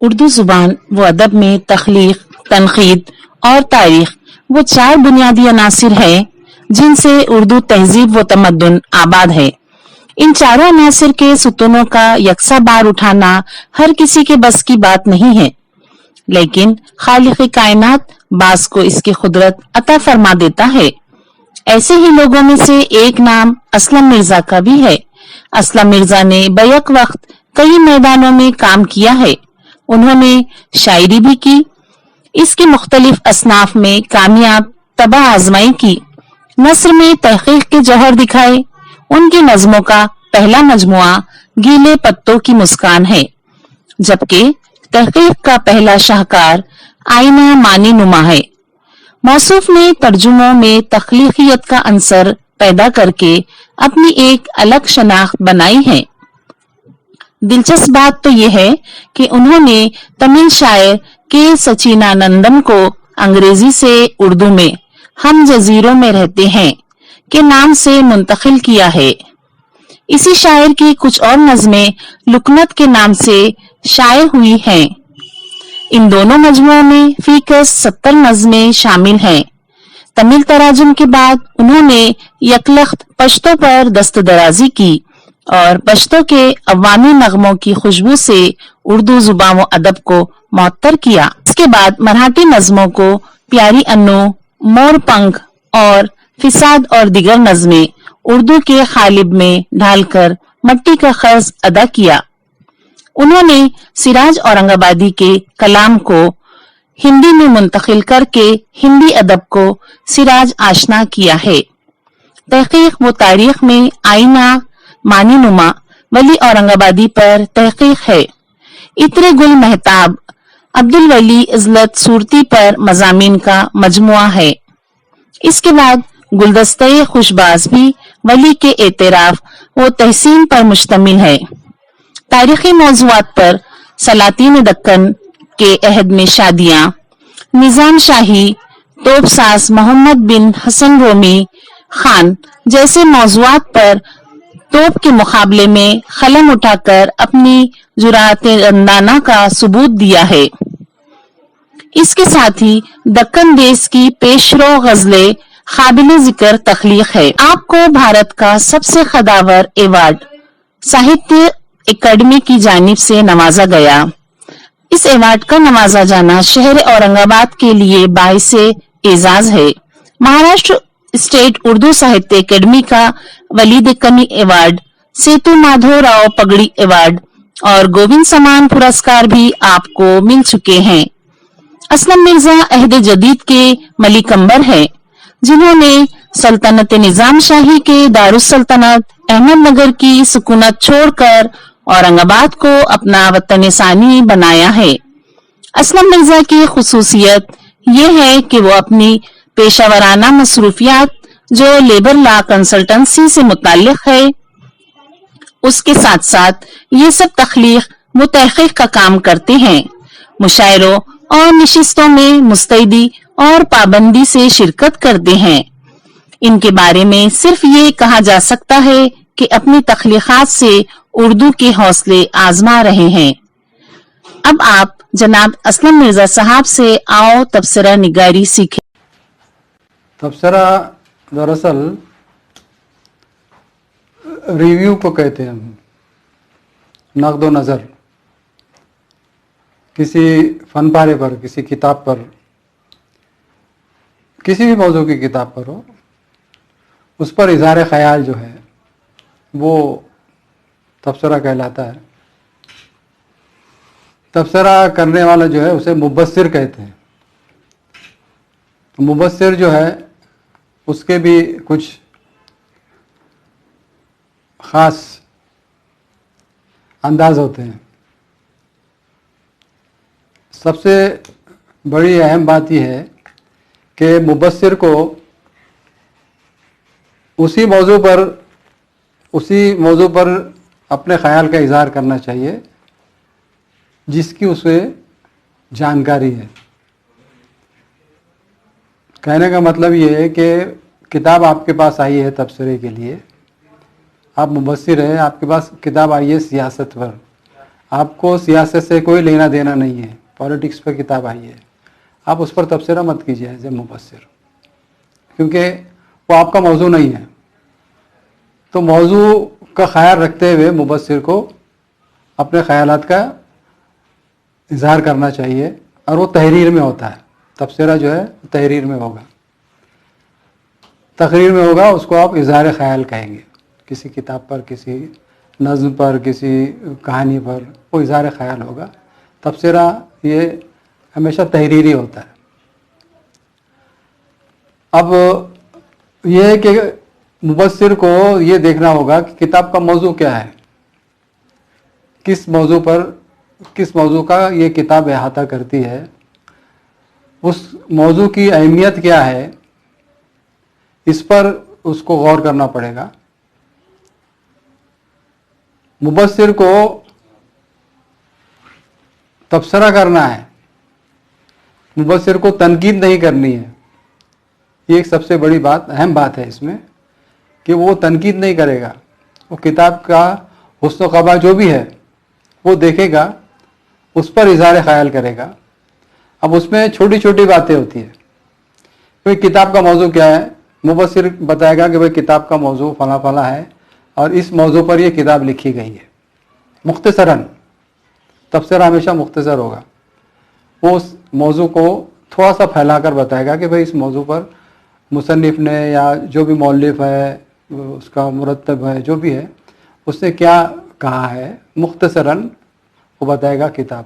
اردو زبان و ادب میں تخلیق، تنقید اور تاریخ وہ چار بنیادی عناصر ہیں جن سے اردو تہذیب و تمدن آباد ہے۔ ان چاروں عناصر کے ستونوں کا یکساں بار اٹھانا ہر کسی کے بس کی بات نہیں ہے، لیکن خالق کائنات بعض کو اس کی قدرت عطا فرما دیتا ہے۔ ایسے ہی لوگوں میں سے ایک نام اسلم مرزا کا بھی ہے۔ اسلم مرزا نے بیک وقت کئی میدانوں میں کام کیا ہے۔ انہوں نے شاعری بھی کی، اس کے مختلف اصناف میں کامیاب طبع آزمائی کی، نثر میں تحقیق کے جوہر دکھائے۔ ان کی نظموں کا پہلا مجموعہ گیلے پتوں کی مسکان ہے، جبکہ تحقیق کا پہلا شاہکار آئینہ معنی نما ہے۔ موصوف نے ترجموں میں تخلیقیت کا عنصر پیدا کر کے اپنی ایک الگ شناخت بنائی ہے۔ دلچسپ بات تو یہ ہے کہ انہوں نے تمل شاعر کے سچینانندن کو انگریزی سے اردو میں ہم جزیروں میں رہتے ہیں کے نام سے منتقل کیا ہے۔ اسی شاعر کی کچھ اور نظمیں لکنت کے نام سے شائع ہوئی ہیں۔ ان دونوں مجموعوں میں فی کس 70 نظمیں شامل ہیں۔ تمل تراجم کے بعد انہوں نے یکلخت پشتو پر دست درازی کی اور پشتو کے عوامی نغموں کی خوشبو سے اردو زبان و ادب کو معطر کیا۔ اس کے بعد مراٹھی نظموں کو پیاری انو، مور پنکھ اور فساد اور دیگر نظمیں اردو کے قالب میں ڈھال کر مٹی کا قرض ادا کیا۔ انہوں نے سراج اورنگ آبادی کے کلام کو ہندی میں منتقل کر کے ہندی ادب کو سراج آشنا کیا ہے۔ تحقیق و تاریخ میں آئینہ معنی نما ولی اورنگ آبادی پر تحقیق ہے۔ عطر گل مہتاب عبدالولی عزلت صورتی پر مضامین کا مجموعہ ہے۔ اس کے بعد گلدستہ خوشباز بھی ولی کے اعتراف و تحسین پر مشتمل ہے۔ تاریخی موضوعات پر سلاطین دکن کے عہد میں شادیاں، نظام شاہی، توپ ساز محمد بن حسن رومی خان جیسے موضوعات پر توپ کے مقابلے میں قلم اٹھا کر اپنی جرأت رندانہ کا ثبوت دیا ہے۔ اس کے ساتھ ہی دکن دیس کی پیشرو غزلیں قابل ذکر تخلیق ہے۔ آپ کو بھارت کا سب سے قداور ایوارڈ ساہتیہ اکیڈمی کی جانب سے نوازا گیا۔ اس ایوارڈ کا نوازا جانا شہر اورنگ آباد کے لیے باعث اعزاز ہے۔ مہاراشٹر اسٹیٹ اردو ساہتیہ اکیڈمی کا ولی دکنی ایوارڈ، سیتو مادھو راؤ پگڑی ایوارڈ اور گووند سمان پرسکار بھی آپ کو مل چکے ہیں۔ اسلم مرزا عہد جدید کے ملک امبر ہیں، جنہوں نے سلطنت نظام شاہی کے دارالسلطنت احمد نگر کی سکونت چھوڑ کر اورنگ آباد کو اپنا وطن ثانی بنایا ہے۔ اسلم مرزا کی خصوصیت یہ ہے کہ وہ اپنی پیشہ ورانہ مصروفیات جو لیبر لا کنسلٹنسی سے متعلق ہے، اس کے ساتھ ساتھ یہ سب تخلیق و تحقیق کا کام کرتے ہیں۔ مشاعروں اور نشستوں میں مستعدی اور پابندی سے شرکت کرتے ہیں۔ ان کے بارے میں صرف یہ کہا جا سکتا ہے کہ اپنی تخلیقات سے اردو کے حوصلے آزما رہے ہیں۔ اب آپ جناب اسلم مرزا صاحب سے آؤ تبصرہ نگاری سیکھیں۔ تبصرہ دراصل ریویو کو کہتے ہیں، نقد و نظر کسی فن پارے پر، کسی کتاب پر، کسی بھی موضوع کی کتاب پر ہو، اس پر اظہار خیال جو ہے وہ تبصرہ کہلاتا ہے۔ تبصرہ کرنے والا جو ہے اسے مبصر کہتے ہیں۔ مبصر جو ہے اس کے بھی کچھ خاص انداز ہوتے ہیں۔ سب سے بڑی اہم بات یہ ہے کہ مبصر کو اسی موضوع پر اپنے خیال کا اظہار کرنا چاہیے جس کی اسے جانکاری ہے۔ کہنے کا مطلب یہ ہے کہ کتاب آپ کے پاس آئی ہے تبصرے کے لیے، آپ مبصر ہیں، آپ کے پاس کتاب آئی ہے سیاست پر، آپ کو سیاست سے کوئی لینا دینا نہیں ہے، پالیٹکس پر کتاب آئی ہے، آپ اس پر تبصرہ مت کیجیے ایز اے مبصر، کیونکہ وہ آپ کا موضوع نہیں ہے. تو موضوع کا خیال رکھتے ہوئے مبصر کو اپنے خیالات کا اظہار کرنا چاہیے، اور وہ تحریر میں ہوتا ہے. تبصرہ جو ہے تحریر میں ہوگا، تقریر میں ہوگا، اس کو آپ اظہار خیال کہیں گے. کسی کتاب پر، کسی نظم پر، کسی کہانی پر وہ اظہار خیال ہوگا. تبصرہ یہ ہمیشہ تحریری ہوتا ہے. اب یہ ہے کہ مبصر کو یہ دیکھنا ہوگا کہ کتاب کا موضوع کیا ہے، کس موضوع کا یہ کتاب احاطہ کرتی ہے، اس موضوع کی اہمیت کیا ہے، اس پر اس کو غور کرنا پڑے گا. مبصر کو تبصرہ کرنا ہے، مبصر کو تنقید نہیں کرنی ہے. یہ ایک سب سے بڑی بات، اہم بات ہے اس میں، کہ وہ تنقید نہیں کرے گا. وہ کتاب کا حسن و قباح جو بھی ہے وہ دیکھے گا، اس پر اظہار خیال کرے گا. اب اس میں چھوٹی چھوٹی باتیں ہوتی ہیں. کوئی کتاب کا موضوع کیا ہے، مبصر بتائے گا کہ بھئی کتاب کا موضوع فلاں فلاں ہے اور اس موضوع پر یہ کتاب لکھی گئی ہے، مختصراً. تبصرہ ہمیشہ مختصر ہوگا. وہ اس موضوع کو تھوڑا سا پھیلا کر بتائے گا کہ بھئی اس موضوع پر مصنف نے یا جو بھی مؤلف ہے، اس کا مرتب ہے، جو بھی ہے، اس نے کیا کہا ہے، مختصراً وہ بتائے گا کتاب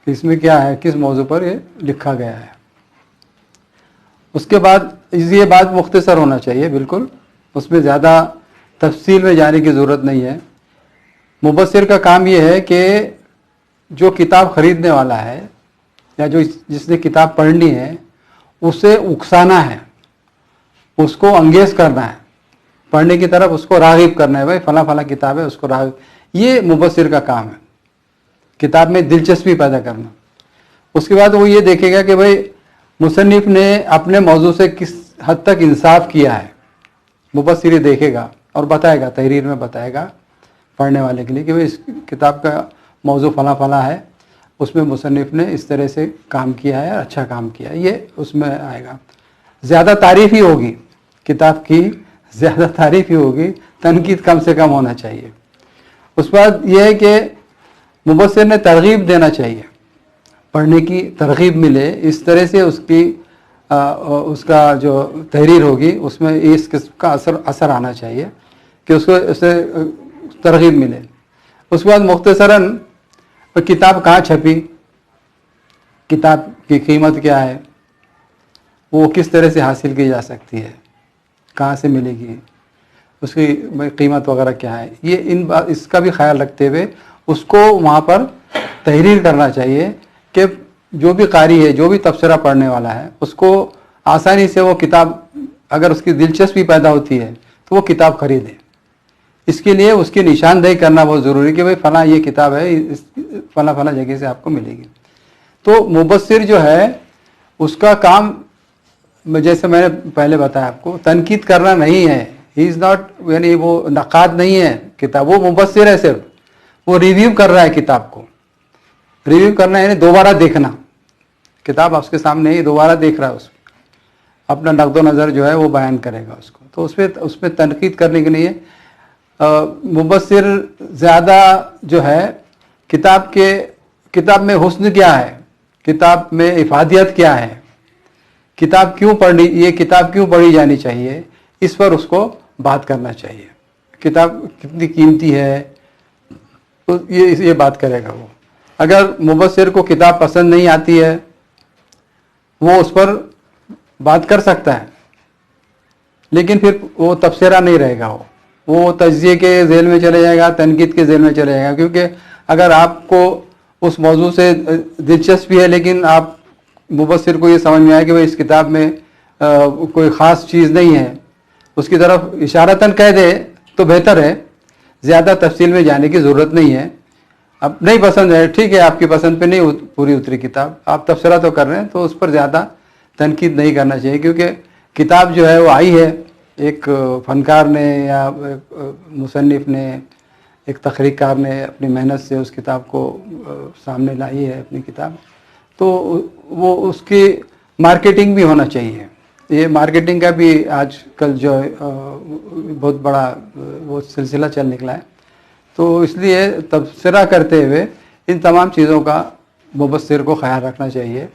کہ اس میں کیا ہے، کس موضوع پر یہ لکھا گیا ہے. اس کے بعد یہ بات مختصر ہونا چاہیے بالکل، اس میں زیادہ تفصیل میں جانے کی ضرورت نہیں ہے. مبصر کا کام یہ ہے کہ جو کتاب خریدنے والا ہے یا جس نے کتاب پڑھنی ہے اسے اکسانا ہے، اس کو انگیز کرنا ہے، پڑھنے کی طرف اس کو راغب کرنا ہے. بھائی فلاں فلاں کتاب ہے، اس کو راغب. یہ مبصر کا کام ہے، کتاب میں دلچسپی پیدا کرنا. اس کے بعد وہ یہ دیکھے گا کہ بھائی مصنف نے اپنے موضوع سے کس حد تک انصاف کیا ہے. مبصر یہ دیکھے گا اور بتائے گا، تحریر میں بتائے گا پڑھنے والے کے لیے کہ بھئی اس کتاب کا موضوع فلاں فلاں ہے، اس میں مصنف نے اس طرح سے کام کیا ہے، اچھا کام کیا ہے. یہ اس میں آئے گا. زیادہ تعریف ہی ہوگی کتاب کی، زیادہ تعریف ہی ہوگی، تنقید کم سے کم ہونا چاہیے. اس کے بعد یہ ہے کہ مبصر نے ترغیب دینا چاہیے، پڑھنے کی ترغیب ملے، اس طرح سے اس کا جو تحریر ہوگی اس میں اس قسم کا اثر آنا چاہیے کہ اس کو اسے ترغیب ملے. اس کے بعد مختصراً کتاب کہاں چھپی، کتاب کی قیمت کیا ہے، وہ کس طرح سے حاصل کی جا سکتی ہے، کہاں سے ملے گی، اس کی قیمت وغیرہ کیا ہے. یہ اس کا بھی خیال رکھتے ہوئے اس کو وہاں پر تحریر کرنا چاہیے کہ جو بھی قاری ہے، جو بھی تبصرہ پڑھنے والا ہے، اس کو آسانی سے وہ کتاب، اگر اس کی دلچسپی پیدا ہوتی ہے تو وہ کتاب خریدے. اس کے لیے اس کی نشاندہی کرنا بہت ضروری کہ بھئی فلاں یہ کتاب ہے، فلاں فلاں جگہ سے آپ کو ملے گی. تو مبصر جو ہے اس کا کام، جیسے میں نے پہلے بتایا آپ کو، تنقید کرنا نہیں ہے. ہی از ناٹ، یعنی وہ نقاد نہیں ہے کتاب، وہ مبصر ہے. صرف وہ ریویو کر رہا ہے کتاب کو. ریویو کرنا یعنی دوبارہ دیکھنا. کتاب آپ کے سامنے ہی دوبارہ دیکھ رہا ہے، اس اپنا نقد و نظر جو ہے وہ بیان کرے گا اس کو. تو اس پہ تنقید کرنے کے لیے مبصر زیادہ جو ہے کتاب میں حسن کیا ہے، کتاب میں افادیت کیا ہے، کتاب کیوں پڑھنی، یہ کتاب کیوں پڑھی جانی چاہیے، اس پر اس کو بات کرنا چاہیے. کتاب کتنی قیمتی ہے، تو یہ بات کرے گا وہ. اگر مبصر کو کتاب پسند نہیں آتی ہے، وہ اس پر بات کر سکتا ہے، لیکن پھر وہ تبصرہ نہیں رہے گا، وہ تجزیے کے ذیل میں چلے جائے گا، تنقید کے ذیل میں چلے جائے گا. کیونکہ اگر آپ کو اس موضوع سے دلچسپی ہے لیکن آپ مبصر کو یہ سمجھ میں آئے کہ بھئی اس کتاب میں کوئی خاص چیز نہیں ہے، اس کی طرف اشارتاً کہہ دے تو بہتر ہے. زیادہ تفصیل میں جانے کی ضرورت نہیں ہے. اب نہیں پسند ہے، ٹھیک ہے، آپ کی پسند پہ نہیں پوری اتری کتاب، آپ تبصرہ تو کر رہے ہیں، تو اس پر زیادہ تنقید نہیں کرنا چاہیے. کیونکہ کتاب جو ہے وہ آئی ہے ایک فنکار نے یا مصنف نے ایک تخریق کار نے اپنی محنت سے اس کتاب کو سامنے لائی ہے اپنی کتاب, تو وہ اس کی مارکیٹنگ بھی ہونا چاہیے. یہ مارکیٹنگ کا بھی آج کل جو بہت بڑا وہ سلسلہ چل نکلا ہے. تو اس لیے تبصرہ کرتے ہوئے ان تمام چیزوں کا مبصر کو خیال رکھنا چاہیے.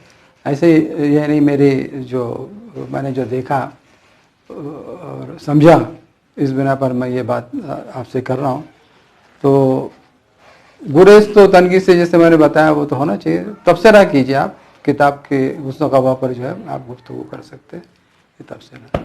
ایسے یعنی میری جو میں نے جو دیکھا اور سمجھا, اس بنا پر میں یہ بات آپ سے کر رہا ہوں. تو گریز تو تنقید سے جیسے میں نے بتایا وہ تو ہونا چاہیے. تبصرہ کیجیے, آپ کتاب کے حسن و قباح پر جو ہے آپ گفتگو کر سکتے ہیں. یہ تبصرہ.